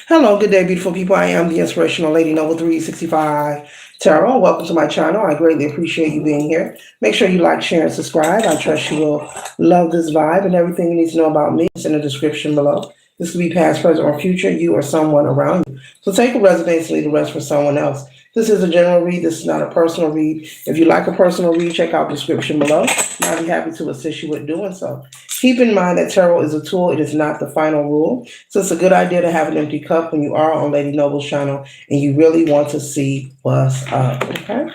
Hello, good day, beautiful people. I am the Inspirational Lady Noble 365 Tarot. Welcome to my channel. I greatly appreciate you being here. Make sure you like, share, and subscribe. I trust you will love this vibe, and everything you need to know about me is in the description below. This could be past, present, or future, you or someone around you. So take what resonates and leave the rest for someone else. This is a general read. This is not a personal read. If you like a personal read, check out the description below. And I'll be happy to assist you with doing so. Keep in mind that tarot is a tool. It is not the final rule. So it's a good idea to have an empty cup when you are on Lady Noble's channel and you really want to see what's up. Okay.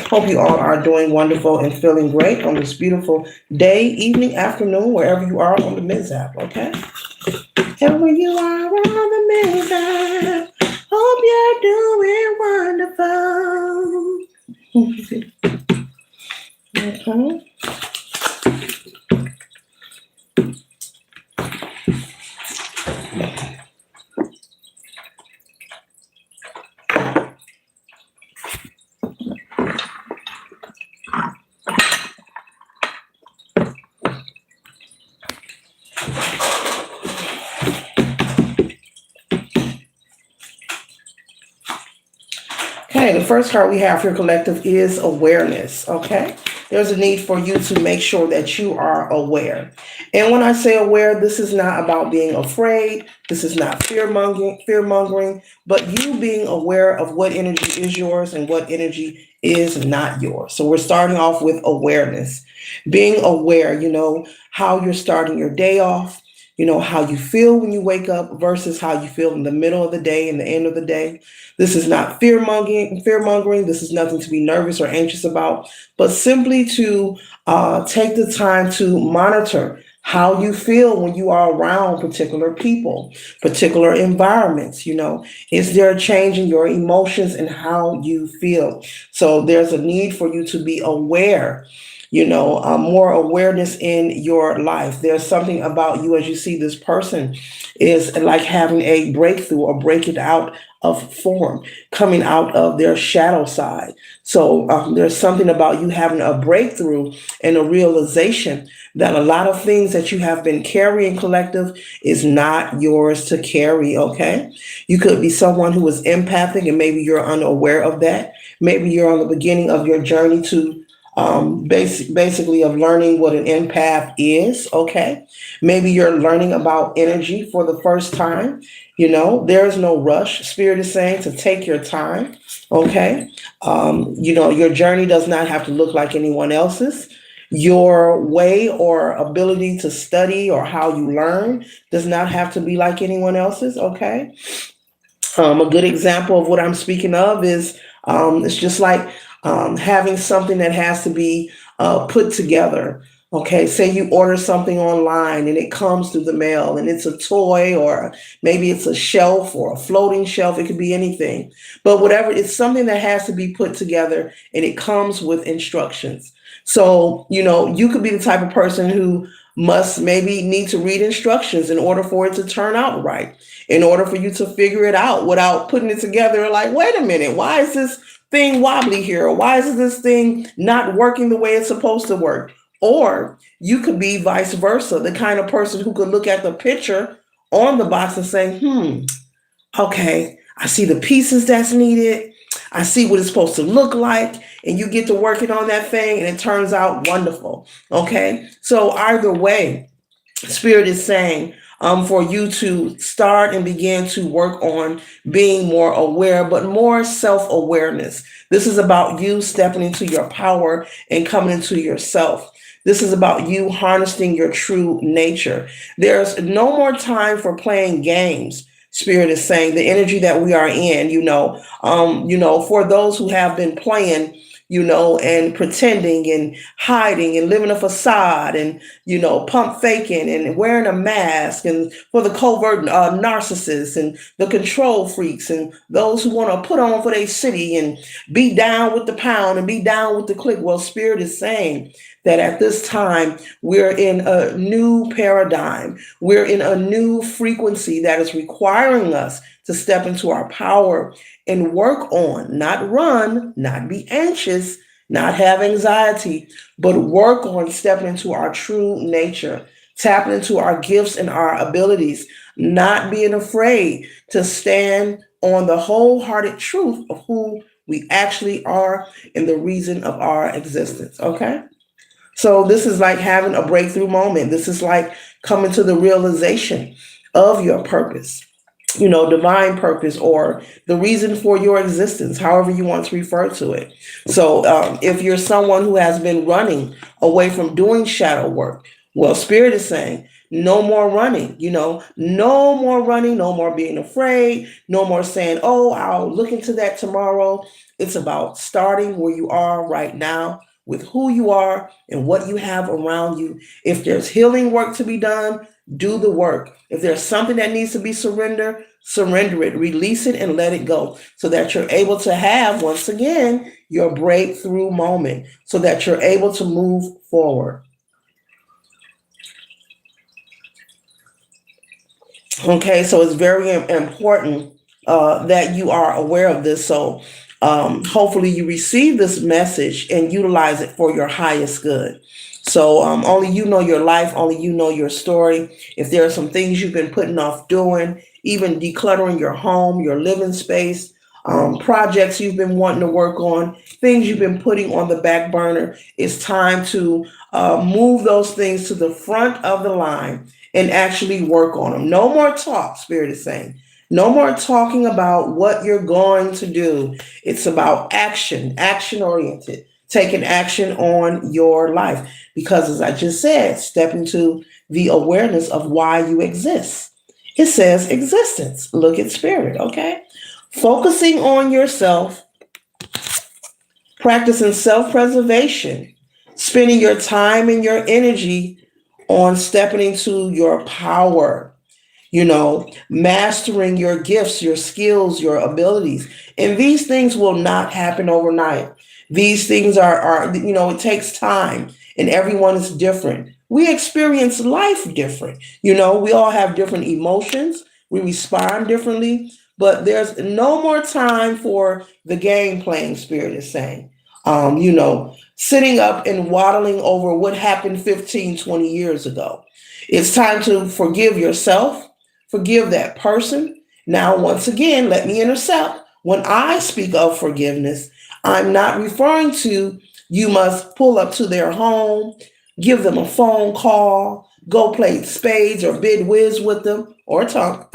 Hope you all are doing wonderful and feeling great on this beautiful day, evening, afternoon, wherever you are on the Miz app. Okay. Wherever you are on the Miz app. Hope you're doing wonderful. Okay. Okay, the first card we have for your collective is awareness. Okay, there's a need for you to make sure that you are aware. And when I say aware, this is not about being afraid. This is not fear mongering, but you being aware of what energy is yours and what energy is not yours. So we're starting off with awareness, being aware. How you're starting your day off. How you feel when you wake up versus how you feel in the middle of the day and the end of the day. This is not fear mongering. This is nothing to be nervous or anxious about, but simply to take the time to monitor how you feel when you are around particular people, particular environments. Is there a change in your emotions and how you feel? So there's a need for you to be aware, more awareness in your life. There's something about you as you see this person is like having a breakthrough or breaking out of form, coming out of their shadow side. So there's something about you having a breakthrough and a realization that a lot of things that you have been carrying collective is not yours to carry. Okay. You could be someone who is empathic and maybe you're unaware of that. Maybe you're on the beginning of your journey to basically of learning what an empath is. Okay. Maybe you're learning about energy for the first time. There's no rush. Spirit is saying to take your time. Okay. Your journey does not have to look like anyone else's. Your way or ability to study or how you learn does not have to be like anyone else's. Okay. A good example of what I'm speaking of is it's just like having something that has to be put together. Okay, say you order something online and it comes through the mail and it's a toy or maybe it's a shelf or a floating shelf. It could be anything, but whatever, it's something that has to be put together and it comes with instructions. So, you could be the type of person who must maybe need to read instructions in order for it to turn out right, in order for you to figure it out without putting it together like, wait a minute, why is this thing wobbly here? Or why is this thing not working the way it's supposed to work? Or you could be vice versa, the kind of person who could look at the picture on the box and say, okay, I see the pieces that's needed. I see what it's supposed to look like. And you get to working on that thing and it turns out wonderful. Okay. So either way, Spirit is saying for you to start and begin to work on being more aware, but more self-awareness. This is about you stepping into your power and coming into yourself. This is about you harnessing your true nature. There's no more time for playing games. Spirit is saying the energy that we are in, for those who have been playing, and pretending and hiding and living a facade and, pump faking and wearing a mask, and for the covert narcissists and the control freaks and those who want to put on for their city and be down with the pound and be down with the clique. Well, Spirit is saying that at this time, we're in a new paradigm. We're in a new frequency that is requiring us to step into our power and work on, not run, not be anxious, not have anxiety, but work on stepping into our true nature, tapping into our gifts and our abilities, not being afraid to stand on the wholehearted truth of who we actually are and the reason of our existence. Okay? So this is like having a breakthrough moment. This is like coming to the realization of your purpose, divine purpose or the reason for your existence, however you want to refer to it. So, if you're someone who has been running away from doing shadow work, well, Spirit is saying, no more running, no more running, no more being afraid, no more saying, oh, I'll look into that tomorrow. It's about starting where you are right now with who you are and what you have around you. If there's healing work to be done, do the work. If there's something that needs to be surrendered, surrender it, release it, and let it go so that you're able to have, once again, your breakthrough moment so that you're able to move forward. Okay, so it's very important that you are aware of this. So hopefully you receive this message and utilize it for your highest good. So only you know your life, only you know your story. If there are some things you've been putting off doing, even decluttering your home, your living space, projects you've been wanting to work on, things you've been putting on the back burner, it's time to move those things to the front of the line and actually work on them. No more talk, Spirit is saying. No more talking about what you're going to do. It's about action, action oriented, taking action on your life. Because as I just said, step into the awareness of why you exist. It says existence. Look at Spirit, okay? Focusing on yourself, practicing self preservation, spending your time and your energy on stepping into your power, mastering your gifts, your skills, your abilities. And these things will not happen overnight. These things are it takes time and everyone is different. We experience life different. We all have different emotions. We respond differently, but there's no more time for the game playing, Spirit is saying. Sitting up and waddling over what happened 15, 20 years ago. It's time to forgive yourself. Forgive that person. Now, once again, let me intercept. When I speak of forgiveness, I'm not referring to you must pull up to their home, give them a phone call, go play spades or bid whiz with them or talk,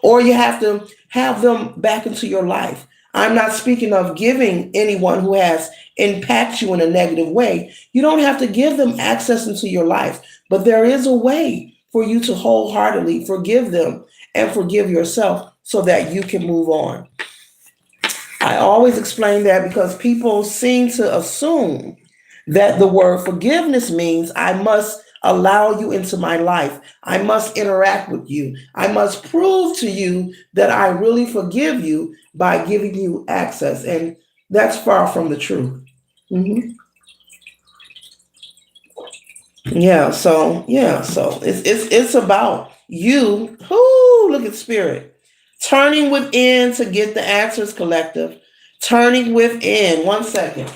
or you have to have them back into your life. I'm not speaking of giving anyone who has impacted you in a negative way. You don't have to give them access into your life, but there is a way for you to wholeheartedly forgive them and forgive yourself so that you can move on. I always explain that because people seem to assume that the word forgiveness means I must allow you into my life. I must interact with you. I must prove to you that I really forgive you by giving you access. And that's far from the truth. Mhm. So it's about you. Who look at Spirit. Turning within to get the answers, collective. Turning within. 1 second.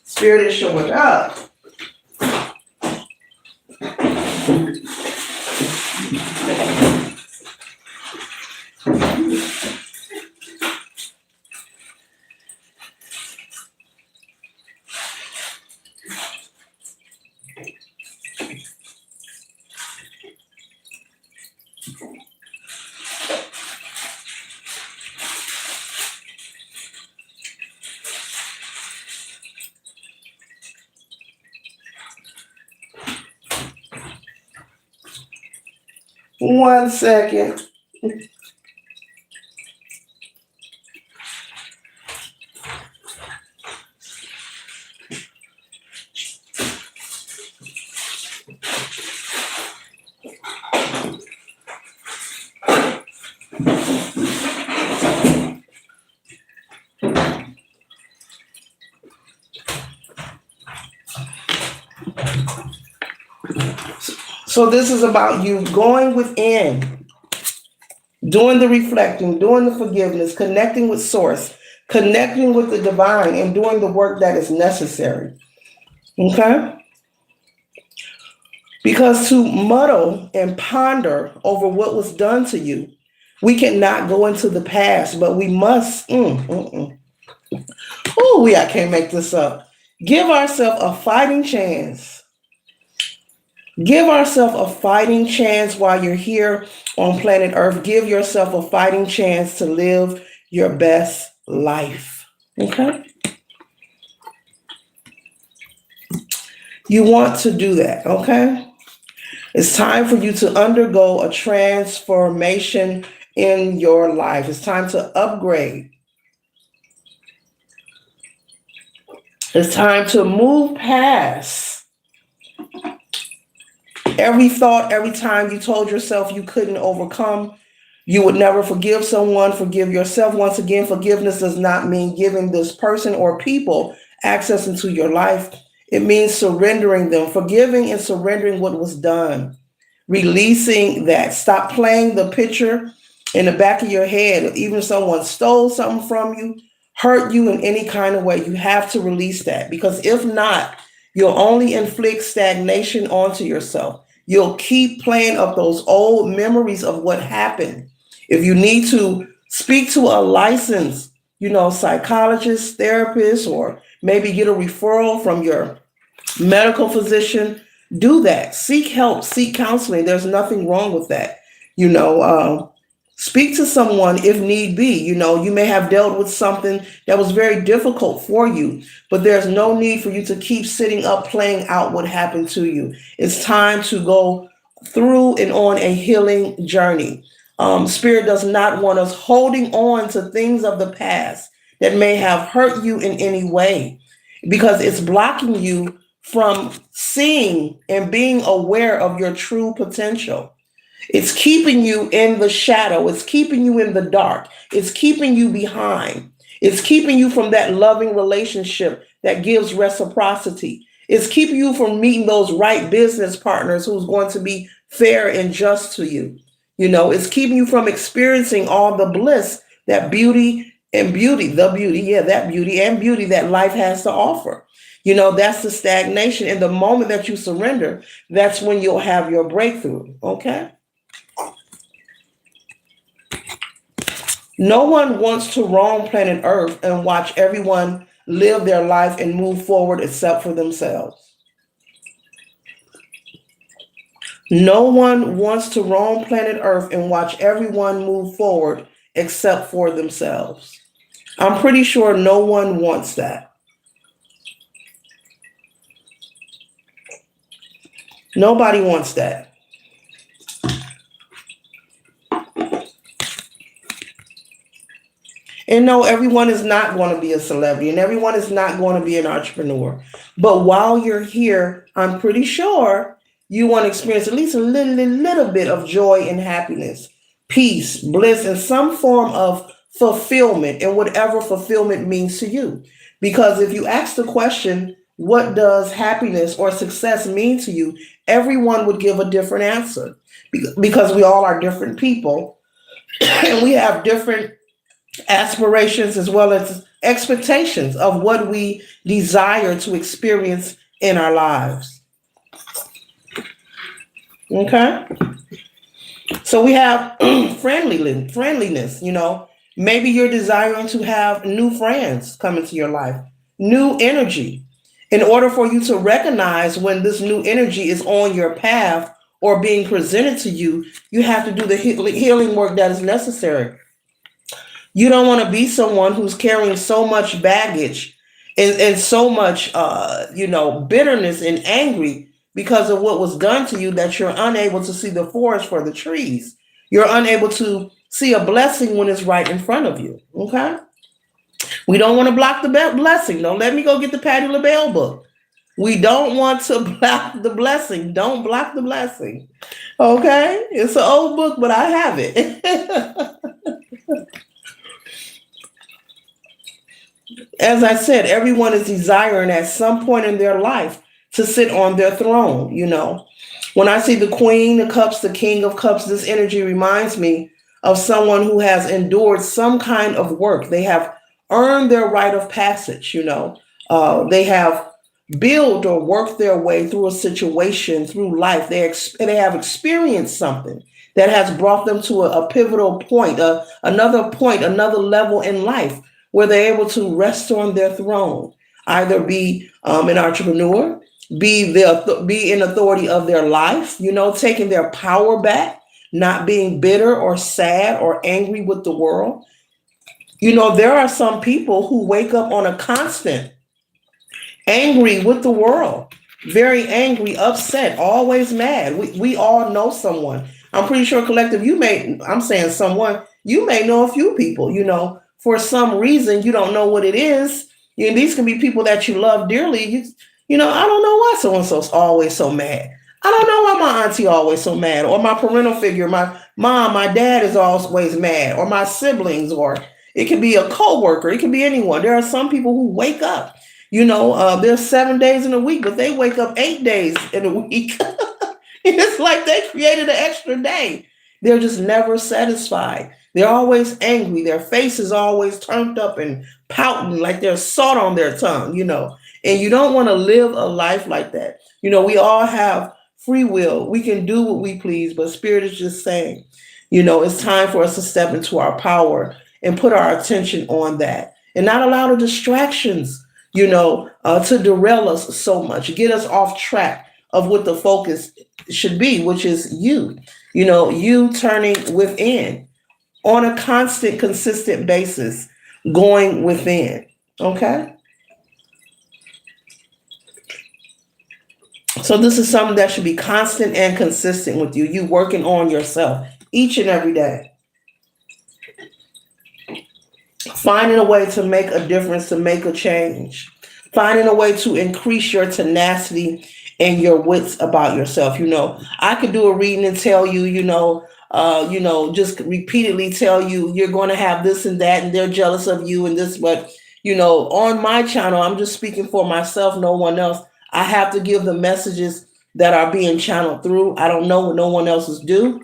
Spirit is showing up. One second. So this is about you going within, doing the reflecting, doing the forgiveness, connecting with source, connecting with the divine, and doing the work that is necessary. Okay? Because to muddle and ponder over what was done to you, we cannot go into the past, but we must. Oh, I can't make this up. Give ourselves a fighting chance. Give ourselves a fighting chance while you're here on planet Earth. Give yourself a fighting chance to live your best life. Okay? You want to do that, okay? It's time for you to undergo a transformation in your life. It's time to upgrade. It's time to move past every thought, every time you told yourself you couldn't overcome, you would never forgive someone, forgive yourself. Once again, forgiveness does not mean giving this person or people access into your life. It means surrendering them, forgiving and surrendering what was done, releasing that. Stop playing the picture in the back of your head. Even if someone stole something from you, hurt you in any kind of way, you have to release that, because if not, you'll only inflict stagnation onto yourself. You'll keep playing up those old memories of what happened. If you need to speak to a licensed, psychologist, therapist, or maybe get a referral from your medical physician, do that. Seek help, seek counseling. There's nothing wrong with that. You know, speak to someone if need be. You may have dealt with something that was very difficult for you, but there's no need for you to keep sitting up playing out what happened to you. It's time to go through and on a healing journey. Spirit does not want us holding on to things of the past that may have hurt you in any way, because it's blocking you from seeing and being aware of your true potential. It's keeping you in the shadow. It's keeping you in the dark. It's keeping you behind. It's keeping you from that loving relationship that gives reciprocity. It's keeping you from meeting those right business partners who's going to be fair and just to you. It's keeping you from experiencing all the bliss, that beauty and beauty that life has to offer. That's the stagnation. And the moment that you surrender, that's when you'll have your breakthrough. Okay. No one wants to roam planet Earth and watch everyone live their life and move forward except for themselves. No one wants to roam planet Earth and watch everyone move forward except for themselves. I'm pretty sure no one wants that. Nobody wants that. And no, everyone is not going to be a celebrity and everyone is not going to be an entrepreneur. But while you're here, I'm pretty sure you want to experience at least a little bit of joy and happiness, peace, bliss, and some form of fulfillment, and whatever fulfillment means to you. Because if you ask the question, what does happiness or success mean to you? Everyone would give a different answer, because we all are different people and we have different aspirations as well as expectations of what we desire to experience in our lives. Okay. So we have friendliness. Maybe you're desiring to have new friends come into your life, new energy. In order for you to recognize when this new energy is on your path or being presented to you, you have to do the healing work that is necessary. You don't want to be someone who's carrying so much baggage and so much, bitterness and angry because of what was done to you, that you're unable to see the forest for the trees. You're unable to see a blessing when it's right in front of you. Okay. We don't want to block the blessing. Don't let me go get the Patti LaBelle book. We don't want to block the blessing. Don't block the blessing. Okay. It's an old book, but I have it. As I said, everyone is desiring at some point in their life to sit on their throne. When I see the Queen of Cups, the King of Cups, this energy reminds me of someone who has endured some kind of work. They have earned their rite of passage. They have build or work their way through a situation, through life. They have experienced something that has brought them to a pivotal point, another point, another level in life where they're able to rest on their throne, either be an entrepreneur, be in authority of their life, taking their power back, not being bitter or sad or angry with the world. There are some people who wake up on a constant angry with the world, very angry, upset, always mad. We all know someone. I'm pretty sure, collective, I'm saying someone, you may know a few people, for some reason you don't know what it is. These can be people that you love dearly. I don't know why so and so's always so mad. I don't know why my auntie always so mad, or my parental figure, my mom, my dad is always mad, or my siblings, or it could be a coworker, it could be anyone. There are some people who wake up. There's 7 days in a week, but they wake up 8 days in a week. It's like they created an extra day. They're just never satisfied. They're always angry. Their face is always turned up and pouting like there's salt on their tongue. And you don't want to live a life like that. We all have free will. We can do what we please, but Spirit is just saying, it's time for us to step into our power and put our attention on that and not allow the distractions to derail us so much, get us off track of what the focus should be, which is you turning within on a constant, consistent basis, going within. Okay. So this is something that should be constant and consistent with you. You working on yourself each and every day. Finding a way to make a difference, to make a change, finding a way to increase your tenacity and your wits about yourself. I could do a reading and tell you, just repeatedly tell you you're going to have this and that, and they're jealous of you and this, but on my channel, I'm just speaking for myself, no one else. I have to give the messages that are being channeled through. I don't know what no one else is do.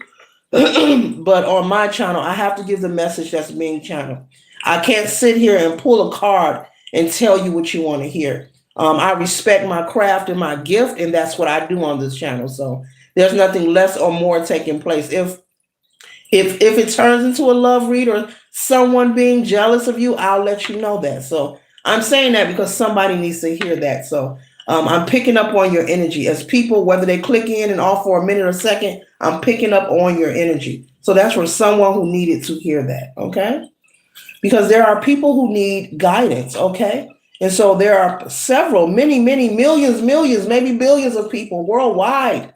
But on my channel, I have to give the message that's being channeled. I can't sit here and pull a card and tell you what you want to hear. I respect my craft and my gift, and that's what I do on this channel. So there's nothing less or more taking place. If it turns into a love read or someone being jealous of you, I'll let you know that. So I'm saying that because somebody needs to hear that. So I'm picking up on your energy as people, whether they click in and off for a minute or a second, I'm picking up on your energy. So that's for someone who needed to hear that. Okay. Because there are people who need guidance. Okay. And so there are many, millions, maybe billions of people worldwide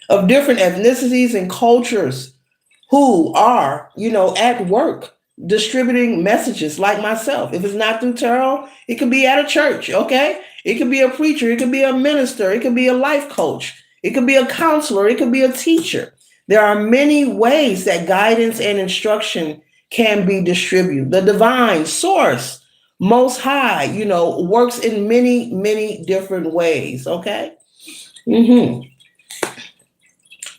of different ethnicities and cultures who are, at work distributing messages like myself. If it's not through tarot, it could be at a church, okay? It could be a preacher, it could be a minister, it could be a life coach, it could be a counselor, it could be a teacher. There are many ways that guidance and instruction can be distributed. The divine source, most high, works in many, many different ways, okay?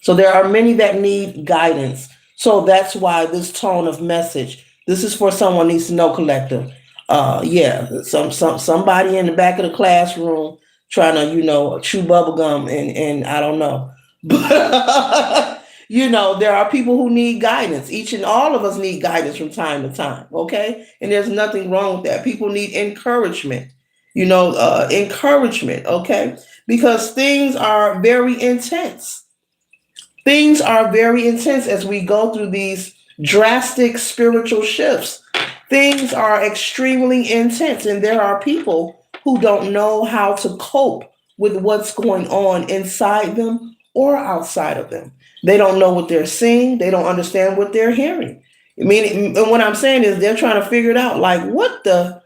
So there are many that need guidance. So that's why this tone of message, this is for someone needs to know, collective. Somebody in the back of the classroom trying to, chew bubble gum and I don't know. But there are people who need guidance. Each and all of us need guidance from time to time. Okay. And there's nothing wrong with that. People need encouragement, encouragement. Okay. Because things are very intense. Things are very intense as we go through these drastic spiritual shifts. Things are extremely intense, and there are people who don't know how to cope with what's going on inside them or outside of them. They don't know what they're seeing. They don't understand what they're hearing. I mean, and what I'm saying is they're trying to figure it out. Like, what the,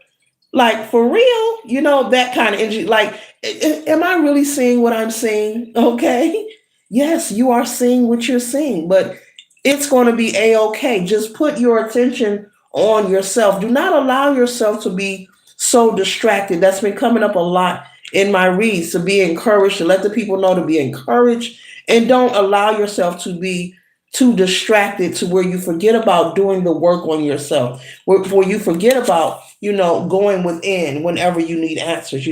like, for real? That kind of energy. Like, am I really seeing what I'm seeing? Okay. Yes, you are seeing what you're seeing, but it's going to be a-okay. Just put your attention on yourself. Do not allow yourself to be so distracted. That's been coming up a lot in my reads, to be encouraged, to let the people know to be encouraged, and don't allow yourself to be too distracted to where you forget about doing the work on yourself, where you forget about, going within whenever you need answers.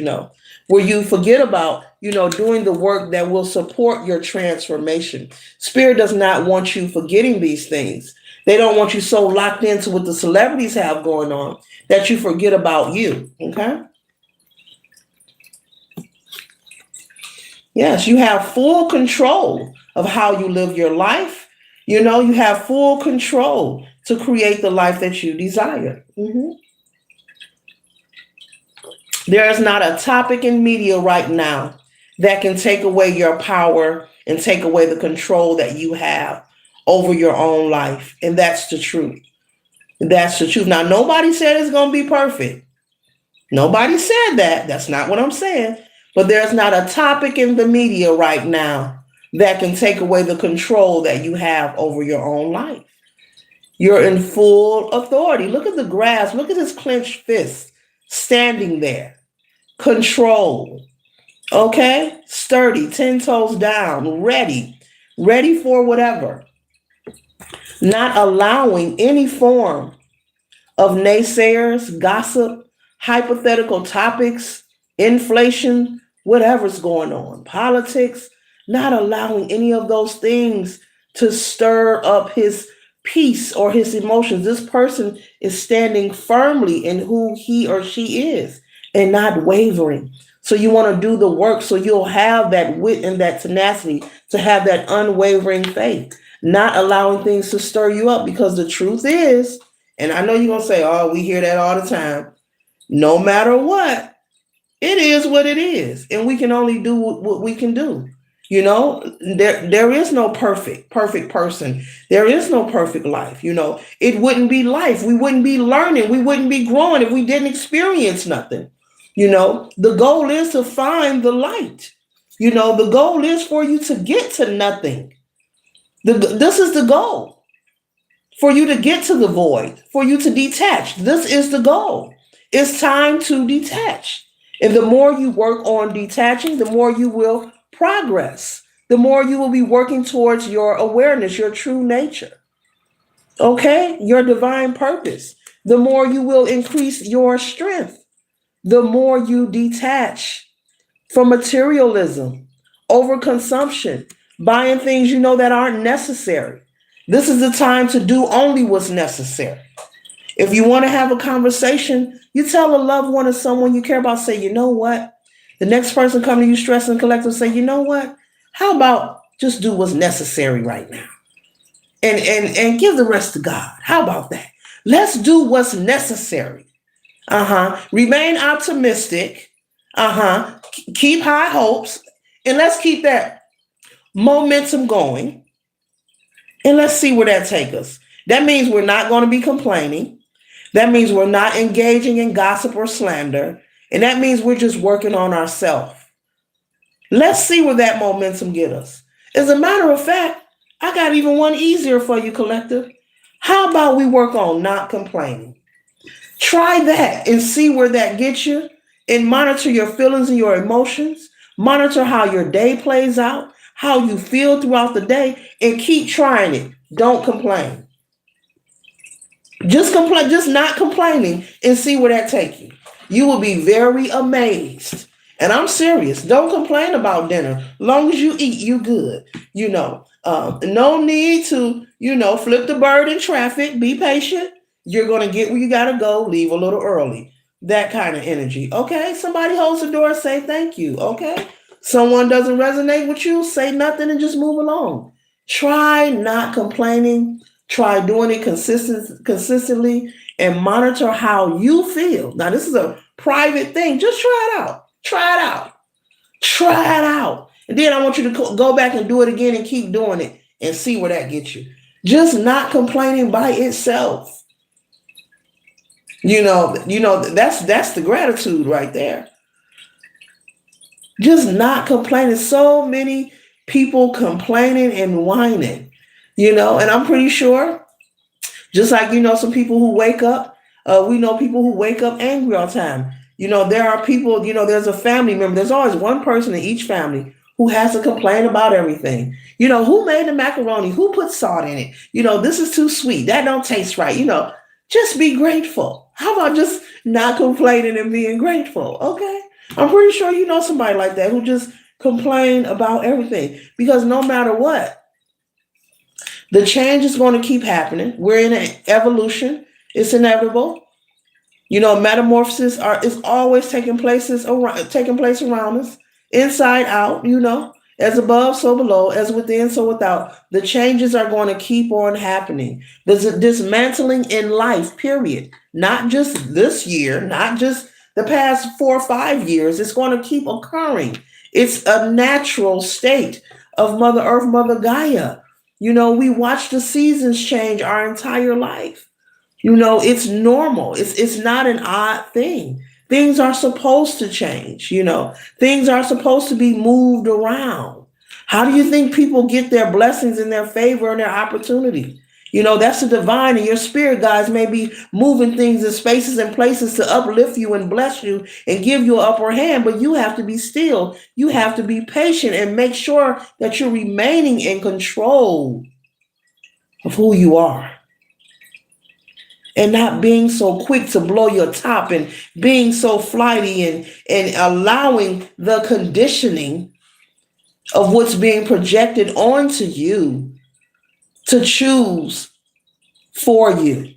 where you forget about, doing the work that will support your transformation. Spirit does not want you forgetting these things. They don't want you so locked into what the celebrities have going on that you forget about you. Okay? Yes, you have full control of how you live your life. You have full control to create the life that you desire. There is not a topic in media right now that can take away your power and take away the control that you have over your own life. And that's the truth. That's the truth. Now, nobody said it's going to be perfect. Nobody said that. That's not what I'm saying. But there's not a topic in the media right now that can take away the control that you have over your own life. You're in full authority. Look at the grasp. Look at his clenched fist standing there. Control. Okay? Sturdy, 10 toes down, ready for whatever. Not allowing any form of naysayers, gossip, hypothetical topics, inflation, whatever's going on, politics, not allowing any of those things to stir up his peace or his emotions. This person is standing firmly in who he or she is and not wavering. So you want to do the work so you'll have that wit and that tenacity to have that unwavering faith, not allowing things to stir you up, because the truth is, and I know you're going to say, oh, we hear that all the time. No matter what, it is what it is. And we can only do what we can do. There is no perfect person. There is no perfect life. It wouldn't be life. We wouldn't be learning. We wouldn't be growing if we didn't experience nothing. The goal is to find the light. The goal is for you to get to nothing. This is the goal. For you to get to the void, for you to detach. This is the goal. It's time to detach. And the more you work on detaching, the more you will progress. The more you will be working towards your awareness, your true nature. Okay? Your divine purpose. The more you will increase your strength. The more you detach from materialism, overconsumption, buying things that aren't necessary. This is the time to do only what's necessary. If you want to have a conversation, you tell a loved one or someone you care about, say, you know what? The next person coming to you stressed and collective, say, you know what? How about just do what's necessary right now? And give the rest to God. How about that? Let's do what's necessary. Remain optimistic. Keep high hopes. And let's keep that momentum going. And let's see where that takes us. That means we're not going to be complaining. That means we're not engaging in gossip or slander. And that means we're just working on ourselves. Let's see where that momentum get us. As a matter of fact, I got even one easier for you, collective. How about we work on not complaining? Try that and see where that gets you, and monitor your feelings and your emotions. Monitor how your day plays out, how you feel throughout the day, and keep trying it. Don't complain. Just not complaining, and see where that takes you. You will be very amazed. And I'm serious. Don't complain about dinner. Long as you eat, you good. No need to, flip the bird in traffic. Be patient. You're going to get where you got to go. Leave a little early. That kind of energy. Okay. Somebody holds the door. Say thank you. Okay. Someone doesn't resonate with you. Say nothing and just move along. Try not complaining. Try doing it consistently, and monitor how you feel. Now, this is a private thing. Just try it out. Try it out. Try it out. And then I want you to go back and do it again and keep doing it and see where that gets you. Just not complaining by itself. That's the gratitude right there. Just not complaining. So many people complaining and whining, and I'm pretty sure, just like, some people who wake up, we know people who wake up angry all the time. There are people, there's a family member. There's always one person in each family who has to complain about everything. Who made the macaroni? Who put salt in it? This is too sweet. That don't taste right. Just be grateful. How about just not complaining and being grateful? Okay. I'm pretty sure you know somebody like that who just complain about everything. Because no matter what, the change is going to keep happening. We're in an evolution. It's inevitable. You know, metamorphosis is always taking place around us, inside out. You know, as above, so below, as within, so without. The changes are going to keep on happening. There's a dismantling in life. Period. Not just this year, not just the past 4 or 5 years. It's going to keep occurring. It's a natural state of Mother Earth, Mother Gaia. You know, we watch the seasons change our entire life. You know, it's normal. It's not an odd thing. Things are supposed to change, you know. Things are supposed to be moved around. How do you think people get their blessings and their favor and their opportunity? You know, that's the divine, and your spirit guides may be moving things in spaces and places to uplift you and bless you and give you an upper hand, but you have to be still. You have to be patient and make sure that you're remaining in control of who you are, and not being so quick to blow your top and being so flighty, and allowing the conditioning of what's being projected onto you to choose for you.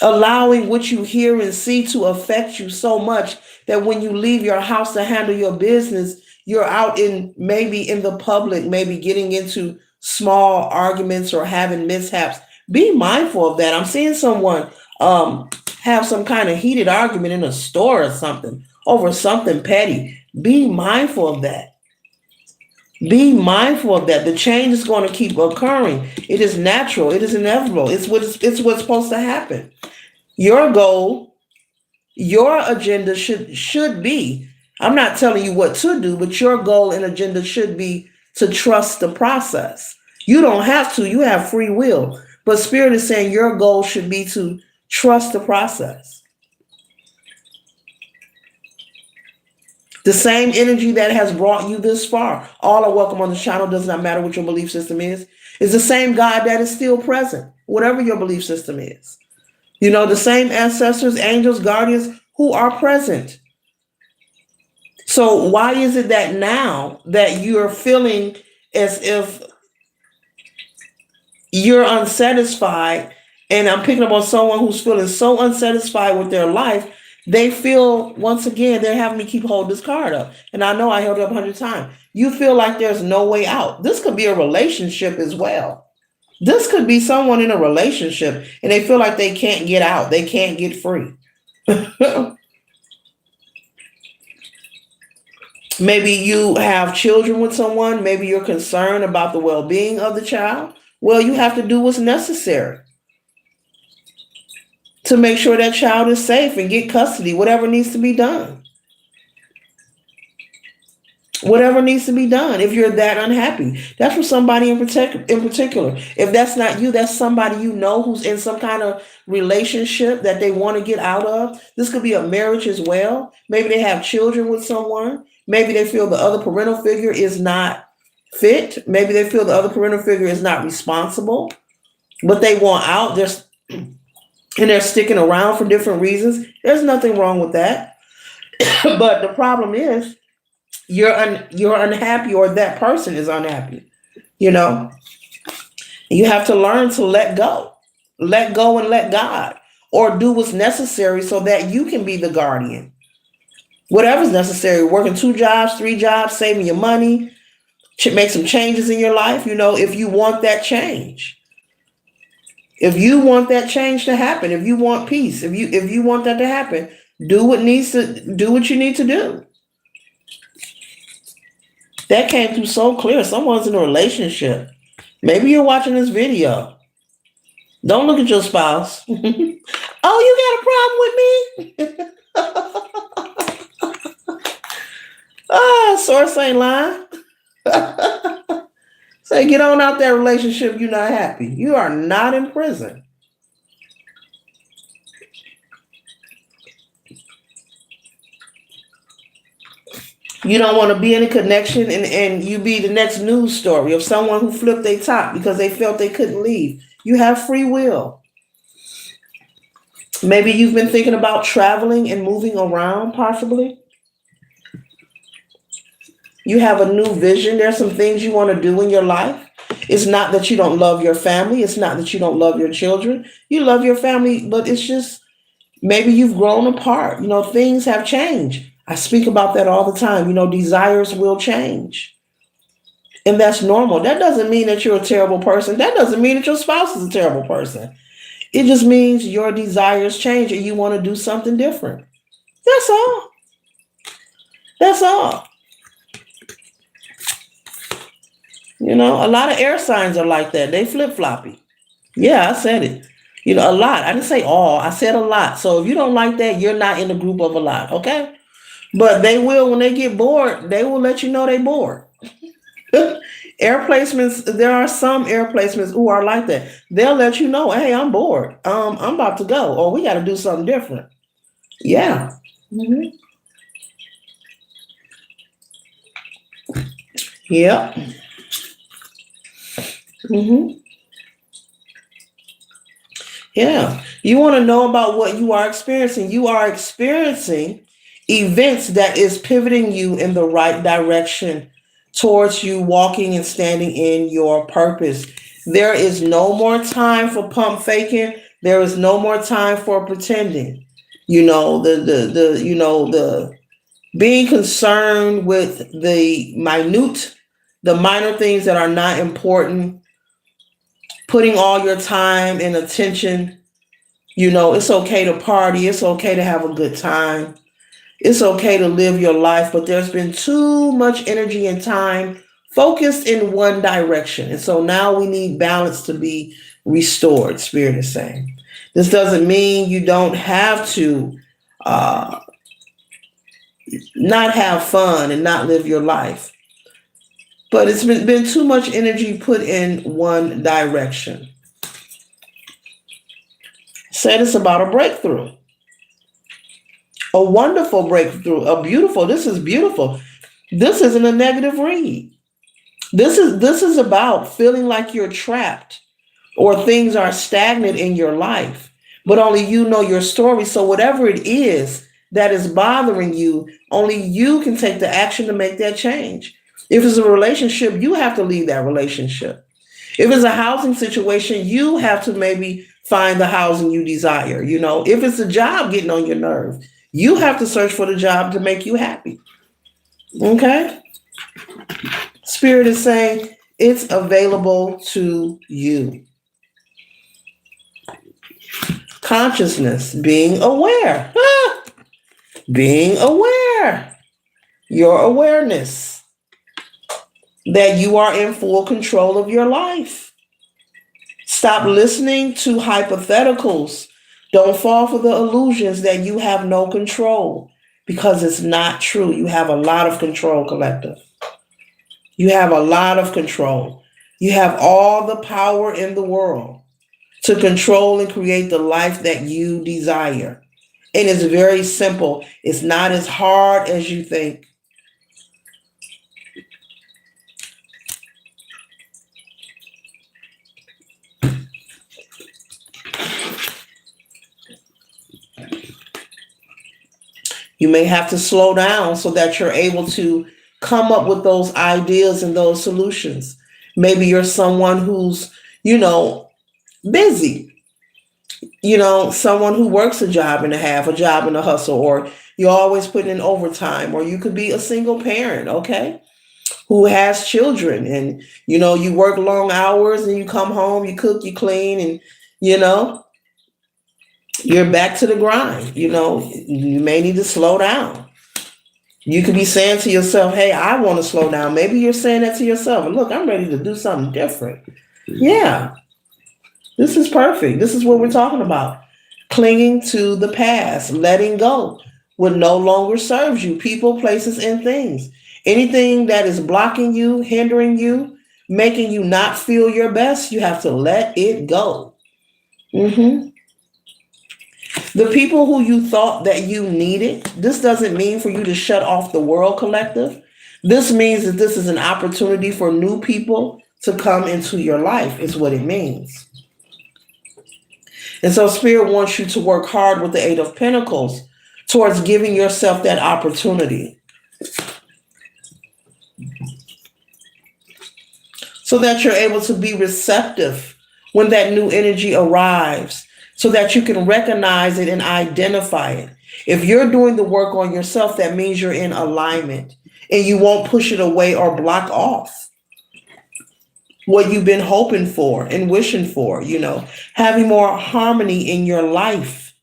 Allowing what you hear and see to affect you so much that when you leave your house to handle your business, you're out in maybe in the public, maybe getting into small arguments or having mishaps. Be mindful of that. I'm seeing someone have some kind of heated argument in a store or something over something petty. Be mindful of that. Be mindful of that. The change is going to keep occurring. It is natural. It is inevitable. It's what's supposed to happen. Your goal, your agenda should be. I'm not telling you what to do, but your goal and agenda should be to trust the process. You don't have to. You have free will. But Spirit is saying your goal should be to trust the process. The same energy that has brought you this far, all are welcome on the channel, does not matter what your belief system is the same God that is still present, whatever your belief system is. You know, the same ancestors, angels, guardians who are present. So why is it that now that you're feeling as if you're unsatisfied, and I'm picking up on someone who's feeling so unsatisfied with their life, they feel, once again, they're having me keep holding this card up. And I know I held it up 100 times. You feel like there's no way out. This could be a relationship as well. This could be someone in a relationship and they feel like they can't get out. They can't get free. Maybe you have children with someone. Maybe you're concerned about the well-being of the child. Well, you have to do what's necessary to make sure that child is safe and get custody, whatever needs to be done. Whatever needs to be done if you're that unhappy. That's for somebody in particular. If that's not you, that's somebody you know who's in some kind of relationship that they want to get out of. This could be a marriage as well. Maybe they have children with someone. Maybe they feel the other parental figure is not fit. Maybe they feel the other parental figure is not responsible, but they want out. And they're sticking around for different reasons. There's nothing wrong with that. But the problem is you're unhappy, or that person is unhappy. You know, you have to learn to let go and let God, or do what's necessary so that you can be the guardian. Whatever's necessary, working 2 jobs, 3 jobs, saving your money, make some changes in your life. You know, if you want that change. If you want that change to happen, if you want peace, if you want that to happen, do what you need to do. That came through so clear. Someone's in a relationship. Maybe you're watching this video. Don't look at your spouse. Oh, you got a problem with me? Source ain't lying. Say, get on out that relationship. You're not happy. You are not in prison. You don't want to be in a connection and you be the next news story of someone who flipped their top because they felt they couldn't leave. You have free will. Maybe you've been thinking about traveling and moving around, possibly. You have a new vision. There's some things you want to do in your life. It's not that you don't love your family. It's not that you don't love your children. You love your family, but it's just maybe you've grown apart. Things have changed. I speak about that all the time. Desires will change. And that's normal. That doesn't mean that you're a terrible person. That doesn't mean that your spouse is a terrible person. It just means your desires change and you want to do something different. That's all. That's all. A lot of air signs are like that. They flip floppy. Yeah, I said it. A lot. I didn't say all. I said a lot. So if you don't like that, you're not in the group of a lot. Okay. But they will, when they get bored, they will let you know they bored. Air placements, there are some air placements who are like that. They'll let you know, hey, I'm bored. I'm about to go, or we got to do something different. Yeah. Hmm. Yep. Hmm. Yeah. You want to know about what you are experiencing. You are experiencing events that is pivoting you in the right direction towards you walking and standing in your purpose. There is no more time for pump faking. There is no more time for pretending. The being concerned with the minor things that are not important, putting all your time and attention. It's okay to party. It's okay to have a good time. It's okay to live your life, but there's been too much energy and time focused in one direction. And so now we need balance to be restored, Spirit is saying. This doesn't mean you don't have to uh, not have fun and not live your life. But it's been too much energy put in one direction. Said it's about a breakthrough, a wonderful breakthrough, this is beautiful. This isn't a negative read. This is about feeling like you're trapped or things are stagnant in your life, but only you know your story. So whatever it is that is bothering you, only you can take the action to make that change. If it's a relationship, you have to leave that relationship. If it's a housing situation, you have to maybe find the housing you desire. If it's a job getting on your nerve, you have to search for the job to make you happy. Okay? Spirit is saying it's available to you. Consciousness, being aware. Being aware. Your awareness that you are in full control of your life. Stop listening to hypotheticals. Don't fall for the illusions that you have no control, because it's not true. You have a lot of control, collective. You have a lot of control. You have all the power in the world to control and create the life that you desire. And it's very simple. It's not as hard as you think. You may have to slow down so that you're able to come up with those ideas and those solutions. Maybe you're someone who's, busy, someone who works a job and a half, a job and a hustle, or you're always putting in overtime, or you could be a single parent, okay, who has children, and you work long hours and you come home, you cook, you clean, and you're back to the grind. You may need to slow down. You could be saying to yourself, hey, I want to slow down. Maybe you're saying that to yourself. And look, I'm ready to do something different. Yeah, this is perfect. This is what we're talking about. Clinging to the past, letting go what no longer serves you, people, places, and things. Anything that is blocking you, hindering you, making you not feel your best, you have to let it go. Hmm. The people who you thought that you needed, this doesn't mean for you to shut off the world, collective. This means that this is an opportunity for new people to come into your life, is what it means. And so Spirit wants you to work hard with the Eight of Pentacles towards giving yourself that opportunity so that you're able to be receptive when that new energy arrives, so that you can recognize it and identify it. If you're doing the work on yourself, that means you're in alignment and you won't push it away or block off what you've been hoping for and wishing for, having more harmony in your life,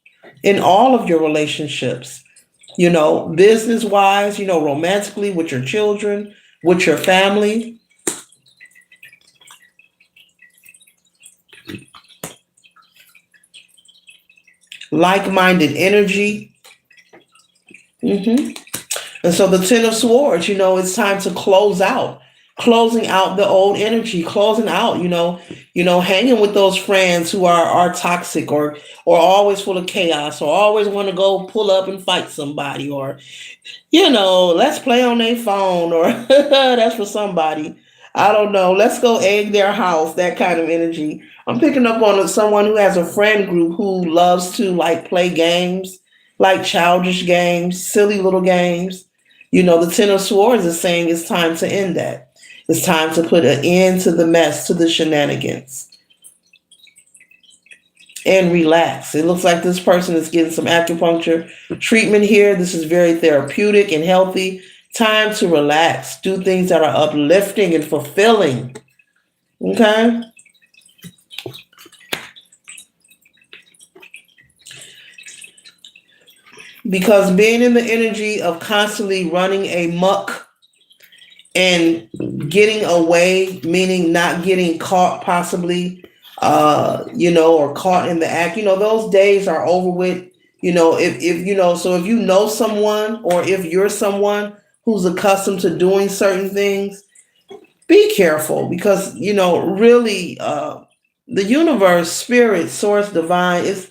in all of your relationships, business wise, romantically, with your children, with your family. Like-minded energy. hmm And so the Ten of Swords, it's time to close out, closing out the old energy, closing out, hanging with those friends who are toxic or always full of chaos, or always want to go pull up and fight somebody, or let's play on their phone, or that's for somebody. I don't know. Let's go egg their house, that kind of energy. I'm picking up on someone who has a friend group who loves to like play games, like childish games, silly little games. The Ten of Swords is saying it's time to end that. It's time to put an end to the mess, to the shenanigans, and relax. It looks like this person is getting some acupuncture treatment here. This is very therapeutic and healthy. Time to relax. Do things that are uplifting and fulfilling. Okay? Because being in the energy of constantly running a muck and getting away, meaning not getting caught possibly, or caught in the act, those days are over with. So if you know someone, or if you're someone who's accustomed to doing certain things, be careful, because, really, the universe, spirit, source, divine, is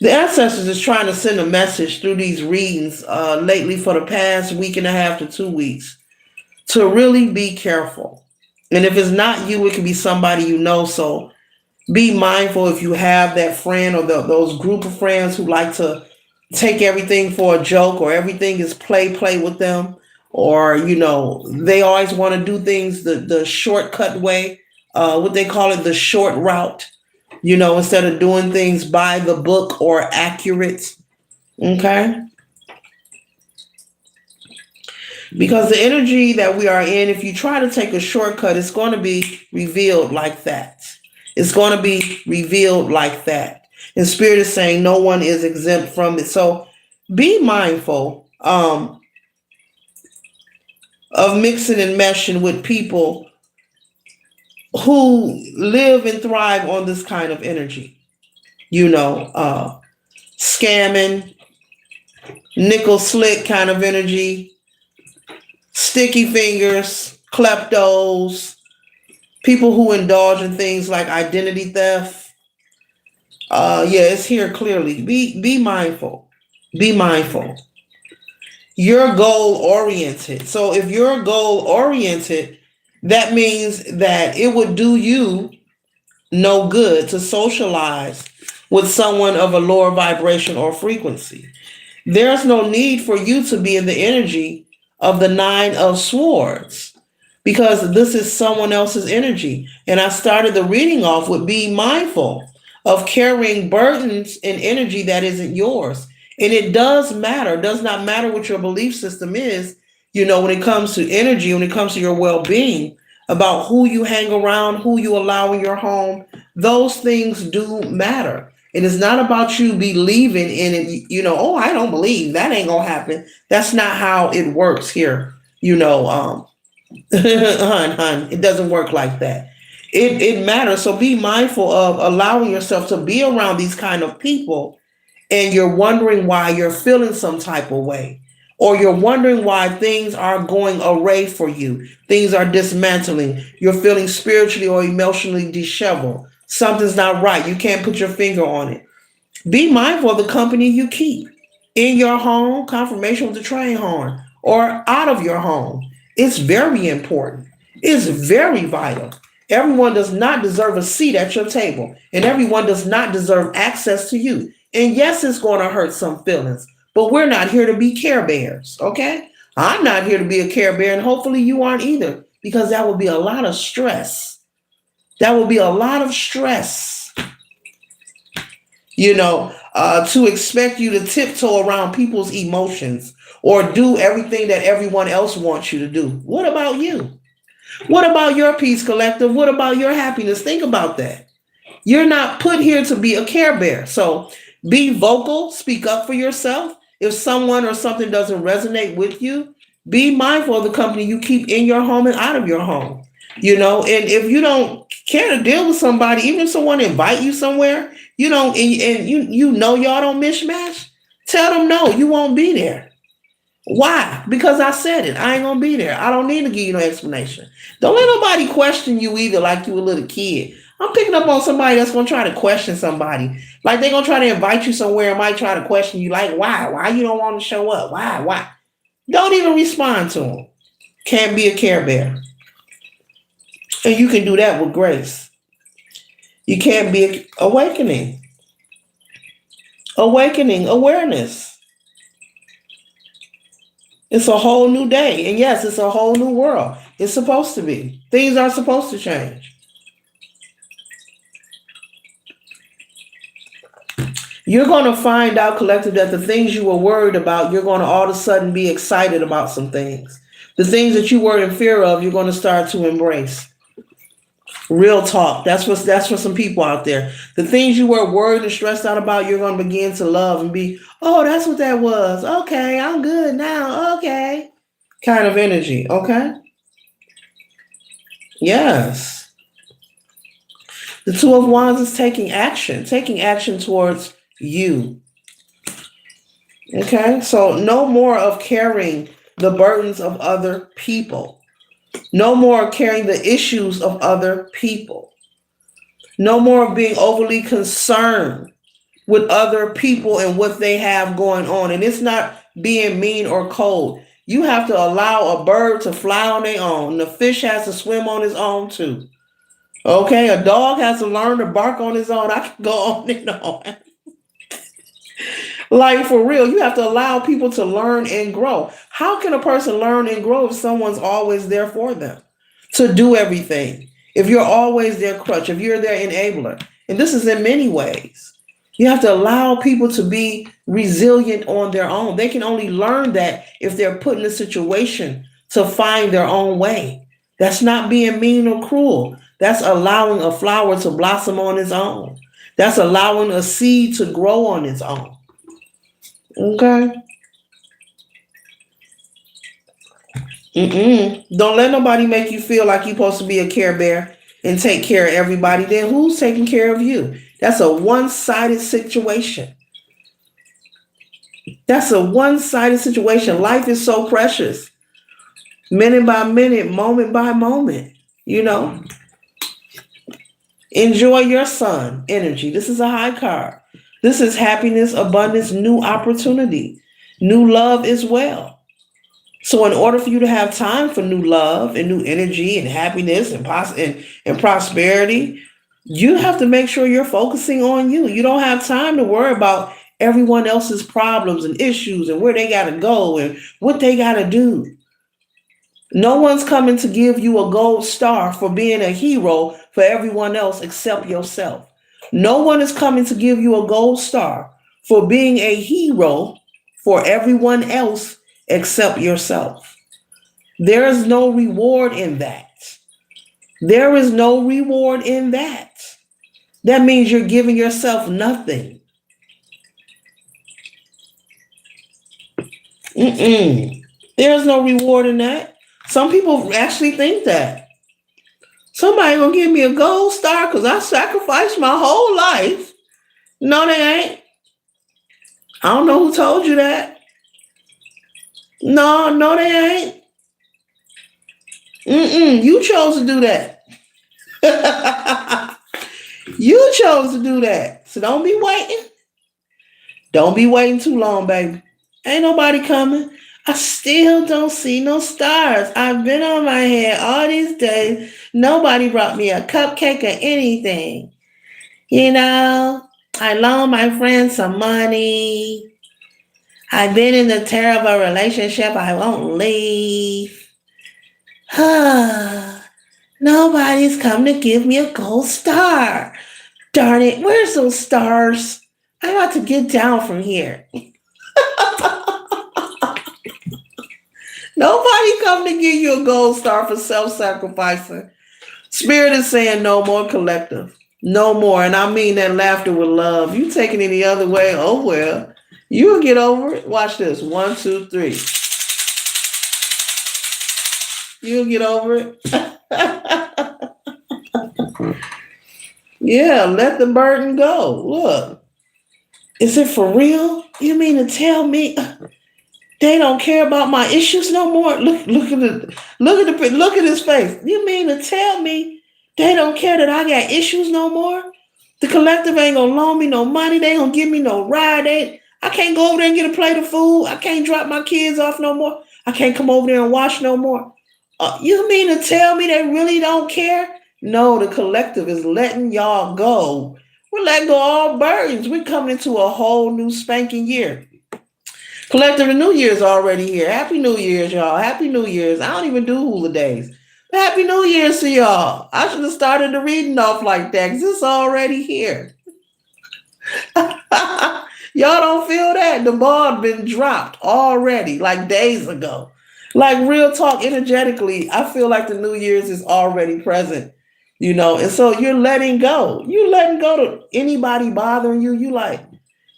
the ancestors is trying to send a message through these readings lately for the past week and a half to 2 weeks, to really be careful. And if it's not you, it can be somebody you know. So be mindful if you have that friend, or those group of friends who like to take everything for a joke, or everything is play with them, or they always want to do things the shortcut way, what they call it, the short route, instead of doing things by the book or accurate. Okay? Because the energy that we are in, if you try to take a shortcut, it's going to be revealed like that. It's going to be revealed like that. And Spirit is saying no one is exempt from it. So be mindful of mixing and meshing with people who live and thrive on this kind of energy. Scamming, nickel slick kind of energy, sticky fingers, kleptos, people who indulge in things like identity theft. Yeah, it's here clearly. Be mindful. Be mindful. You're goal oriented. So if you're goal oriented, that means that it would do you no good to socialize with someone of a lower vibration or frequency. There's no need for you to be in the energy of the Nine of Swords, because this is someone else's energy. And I started the reading off with being mindful of carrying burdens and energy that isn't yours. And it does matter. It does not matter what your belief system is, when it comes to energy, when it comes to your well-being, about who you hang around, who you allow in your home. Those things do matter. And it's not about you believing in it, oh, I don't believe that ain't gonna happen. That's not how it works here. It doesn't work like that. It matters. So be mindful of allowing yourself to be around these kind of people, and you're wondering why you're feeling some type of way, or you're wondering why things are going array for you. Things are dismantling. You're feeling spiritually or emotionally disheveled. Something's not right. You can't put your finger on it. Be mindful of the company you keep in your home, confirmation with the train horn, or out of your home. It's very important. It's very vital. Everyone does not deserve a seat at your table, and everyone does not deserve access to you. And yes, it's going to hurt some feelings, but we're not here to be care bears, okay? I'm not here to be a care bear, and hopefully you aren't either, because that would be a lot of stress. That would be a lot of stress, to expect you to tiptoe around people's emotions or do everything that everyone else wants you to do. What about you? What about your peace, collective? What about your happiness? Think about that. You're not put here to be a care bear. So be vocal, speak up for yourself. If someone or something doesn't resonate with you, be mindful of the company you keep in your home and out of your home. And if you don't care to deal with somebody, even if someone invite you somewhere, you don't, and y'all don't mishmash, tell them no, you won't be there. Why? Because I said it. I ain't gonna be there. I don't need to give you no explanation. Don't let nobody question you either like you a little kid. I'm picking up on somebody that's gonna try to question somebody. Like they're gonna try to invite you somewhere and might try to question you like, why? Why you don't want to show up? Why? Why? Don't even respond to them. Can't be a care bear. And you can do that with grace. You can't be awakening. Awakening awareness. It's a whole new day. And yes, it's a whole new world. It's supposed to be. Things are supposed to change. You're going to find out, collective, that the things you were worried about, you're going to all of a sudden be excited about some things. The things that you were in fear of, you're going to start to embrace. Real talk. That's for some people out there. The things you were worried and stressed out about, you're going to begin to love and be, oh, that's what that was. Okay, I'm good now. Okay. Kind of energy. Okay. Yes. The Two of Wands is taking action towards you. Okay. So no more of carrying the burdens of other people. No more carrying the issues of other people. No more being overly concerned with other people and what they have going on. And it's not being mean or cold. You have to allow a bird to fly on their own. The fish has to swim on his own too. Okay, a dog has to learn to bark on his own. I can go on and on. Like for real, you have to allow people to learn and grow. How can a person learn and grow if someone's always there for them to do everything? If you're always their crutch, if you're their enabler, and this is in many ways, you have to allow people to be resilient on their own. They can only learn that if they're put in a situation to find their own way. That's not being mean or cruel. That's allowing a flower to blossom on its own. That's allowing a seed to grow on its own. Okay. Don't let nobody make you feel like you're supposed to be a care bear and take care of everybody. Then who's taking care of you? That's a one-sided situation. That's a one-sided situation. Life is so precious. Minute by minute, moment by moment. Enjoy your sun energy. This is a high card. This is happiness, abundance, new opportunity, new love as well. So in order for you to have time for new love and new energy and happiness and prosperity, you have to make sure you're focusing on you. You don't have time to worry about everyone else's problems and issues and where they got to go and what they got to do. No one's coming to give you a gold star for being a hero for everyone else except yourself. No one is coming to give you a gold star for being a hero for everyone else except yourself. There is no reward in that. There is no reward in that. That means you're giving yourself nothing. There's no reward in that. Some people actually think that. Somebody gonna give me a gold star because I sacrificed my whole life. No, they ain't. I don't know who told you that. No, they ain't. You chose to do that. You chose to do that. So don't be waiting. Don't be waiting too long, baby. Ain't nobody coming. I still don't see no stars. I've been on my head all these days. Nobody brought me a cupcake or anything. You know, I loaned my friend some money. I've been in a terrible relationship. I won't leave. Nobody's come to give me a gold star. Darn it, where's those stars? I'm about to get down from here. Nobody come to give you a gold star for self-sacrificing. Spirit is saying no more collective. No more. And I mean that laughter with love. You taking it the other way, oh well. You'll get over it. Watch this. 1, 2, 3. You'll get over it. Yeah, let the burden go. Look. Is it for real? You mean to tell me they don't care about my issues no more? Look at his face. You mean to tell me they don't care that I got issues no more? The collective ain't gonna loan me no money. They ain't gonna give me no ride. I can't go over there and get a plate of food. I can't drop my kids off no more. I can't come over there and wash no more. You mean to tell me they really don't care? No, the collective is letting y'all go. We're letting go of all burdens. We're coming into a whole new spanking year. Collective, the New Year's already here. Happy New Year's, y'all. Happy New Year's. I don't even do hula days. Happy New Year's to y'all. I should have started the reading off like that because it's already here. Y'all don't feel that? The ball been dropped already, like days ago. Like real talk, energetically, I feel like the New Year's is already present, and so you're letting go. You're letting go to anybody bothering you. You like,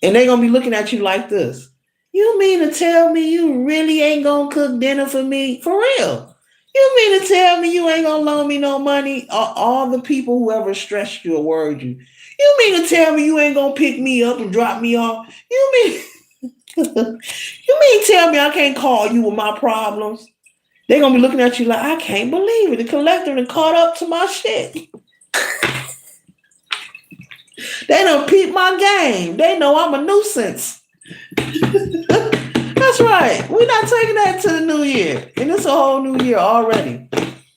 and they're gonna be looking at you like this. You mean to tell me you really ain't gonna cook dinner for me? For real? You mean to tell me you ain't gonna loan me no money? All the people who ever stressed you or worried you. You mean to tell me you ain't gonna pick me up and drop me off? You mean you mean tell me I can't call you with my problems? They're gonna be looking at you like, I can't believe it. The collector done caught up to my shit. They done peep my game. They know I'm a nuisance. That's right. We're not taking that to the new year. And it's a whole new year already.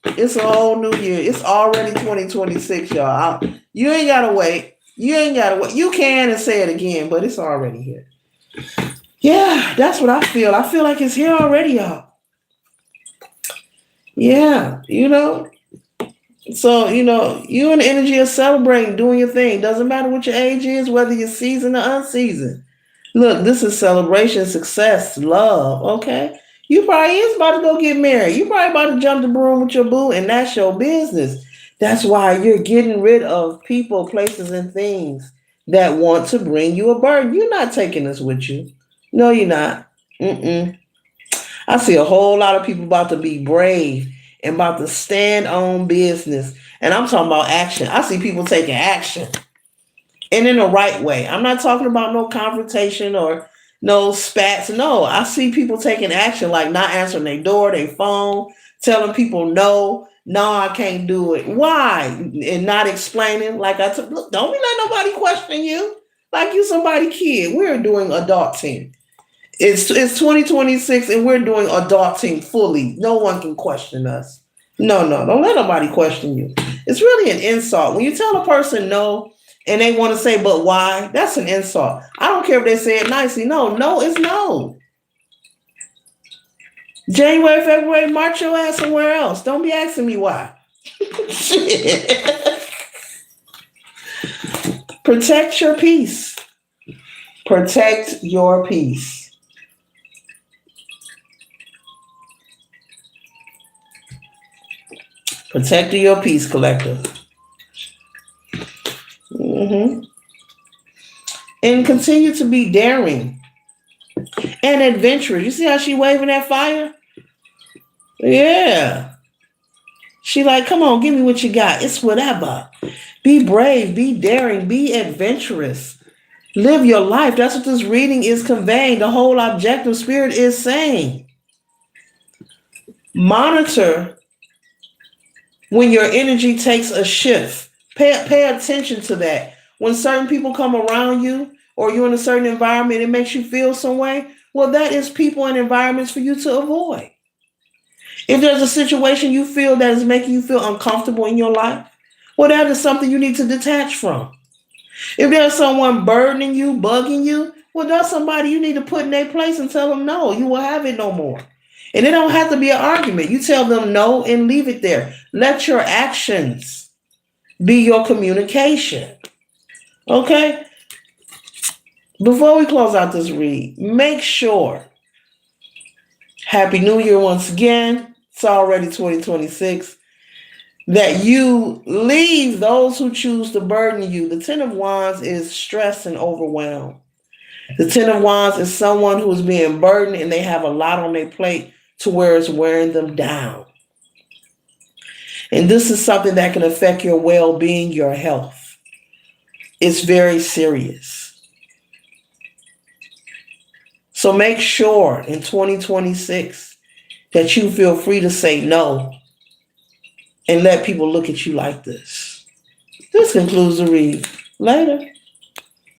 It's a whole new year. It's already 2026, y'all. You ain't gotta wait. You ain't gotta wait. You can and say it again, but it's already here. Yeah, that's what I feel. I feel like it's here already, y'all. Yeah, So, you and the energy of celebrating, doing your thing. Doesn't matter what your age is, whether you're seasoned or unseasoned. Look, this is celebration, success, love, okay? You probably is about to go get married. You probably about to jump the broom with your boo, and that's your business. That's why you're getting rid of people, places, and things that want to bring you a burden. You're not taking this with you. No, you're not. Mm-mm. I see a whole lot of people about to be brave and about to stand on business. And I'm talking about action. I see people taking action and in the right way. I'm not talking about no confrontation or no spats. No, I see people taking action, like not answering their door, their phone, telling people no, I can't do it. Why? And not explaining. Like look, don't be let nobody question you. Like you somebody kid. We're doing adulting. It's 2026 and we're doing adulting fully. No one can question us. No, don't let nobody question you. It's really an insult. When you tell a person no and they want to say, but why? That's an insult. I don't care if they say it nicely. No is no. January, February, March your ass somewhere else. Don't be asking me why. Protect your peace. Protect your peace. Protect your peace, collective. And continue to be daring and adventurous. You see how she waving that fire? Yeah. She like, come on, give me what you got. It's whatever. Be brave, be daring, be adventurous. Live your life. That's what this reading is conveying. The whole objective spirit is saying. Monitor when your energy takes a shift. Pay attention to that. When certain people come around you or you're in a certain environment, it makes you feel some way. Well, that is people and environments for you to avoid. If there's a situation you feel that is making you feel uncomfortable in your life, well, that is something you need to detach from. If there's someone burdening you, bugging you, well, that's somebody you need to put in their place and tell them no, you will have it no more. And it don't have to be an argument. You tell them no and leave it there. Let your actions be your communication. Okay? Before we close out this read, make sure, Happy New Year once again. It's already 2026. That you leave those who choose to burden you. The Ten of Wands is stress and overwhelm. The Ten of Wands is someone who is being burdened and they have a lot on their plate to where it's wearing them down. And this is something that can affect your well-being, your health. It's very serious. So make sure in 2026 that you feel free to say no and let people look at you like this. This concludes the read. Later.